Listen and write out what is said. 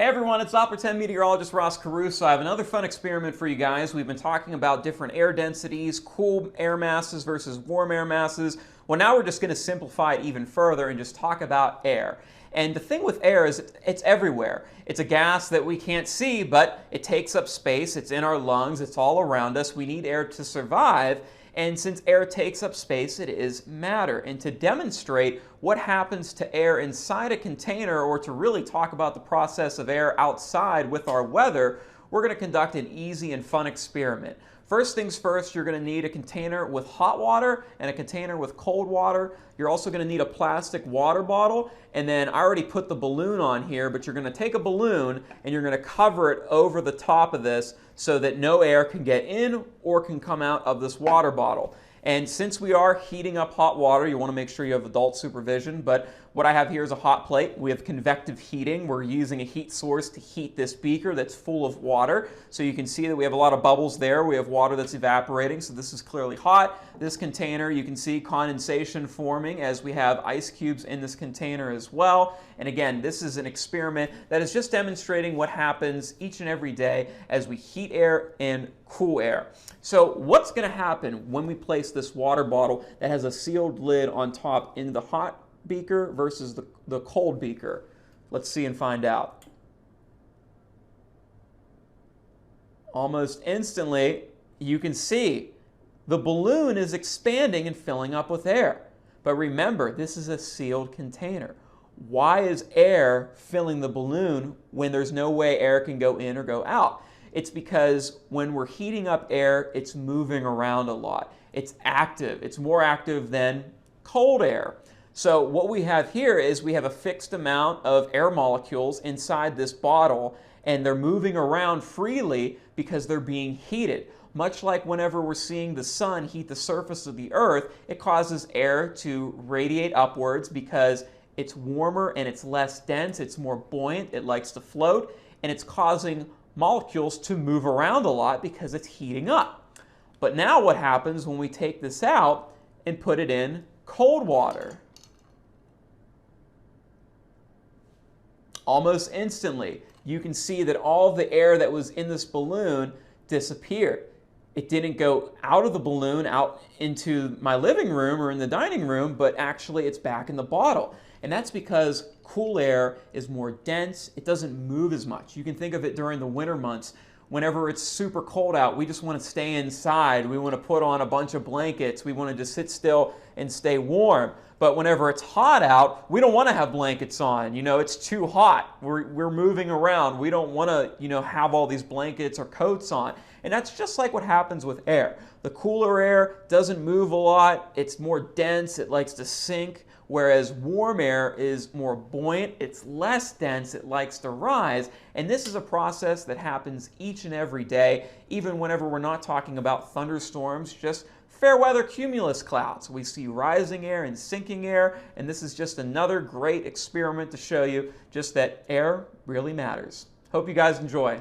Hey everyone, it's Doppler 10 meteorologist Ross Caruso. I have another fun experiment for you guys. We've been talking about different air densities, cool air masses versus warm air masses. Well, now we're just going to simplify it even further and just talk about air. And the thing with air is it's everywhere. It's a gas that we can't see, but it takes up space. It's in our lungs. It's all around us. We need air to survive. And since air takes up space, it is matter. And to demonstrate what happens to air inside a container, or to really talk about the process of air outside with our weather, we're going to conduct an easy and fun experiment. First things first, you're going to need a container with hot water and a container with cold water. You're also going to need a plastic water bottle. And then I already put the balloon on here, but you're going to take a balloon and you're going to cover it over the top of this so that no air can get in or can come out of this water bottle. And since we are heating up hot water, you want to make sure you have adult supervision, but what I have here is a hot plate. We have convective heating. We're using a heat source to heat this beaker that's full of water. So you can see that we have a lot of bubbles there. We have water that's evaporating, so this is clearly hot. This container, you can see condensation forming as we have ice cubes in this container as well. And again, this is an experiment that is just demonstrating what happens each and every day as we heat air and cool air. So what's going to happen when we place this water bottle that has a sealed lid on top in the hot beaker versus the cold beaker? Let's see and find out. Almost instantly, you can see the balloon is expanding and filling up with air. But remember, this is a sealed container. Why is air filling the balloon when there's no way air can go in or go out? It's because when we're heating up air, it's moving around a lot. It's active. It's more active than cold air. So what we have here is we have a fixed amount of air molecules inside this bottle, and they're moving around freely because they're being heated. Much like whenever we're seeing the sun heat the surface of the earth, it causes air to radiate upwards because it's warmer and it's less dense, it's more buoyant, it likes to float, and it's causing molecules to move around a lot because it's heating up. But now what happens when we take this out and put it in cold water? Almost instantly, you can see that all of the air that was in this balloon disappeared. It didn't go out of the balloon out into my living room or in the dining room, but actually it's back in the bottle. And that's because cool air is more dense. It doesn't move as much. You can think of it during the winter months. Whenever it's super cold out, we just want to stay inside. We want to put on a bunch of blankets. We want to just sit still and stay warm. But whenever it's hot out, we don't want to have blankets on. You know, it's too hot. We're moving around. We don't want to, have all these blankets or coats on. And that's just like what happens with air. The cooler air doesn't move a lot. It's more dense. It likes to sink. Whereas warm air is more buoyant, it's less dense, it likes to rise, and this is a process that happens each and every day, even whenever we're not talking about thunderstorms, just fair weather cumulus clouds. We see rising air and sinking air, and this is just another great experiment to show you just that air really matters. Hope you guys enjoy.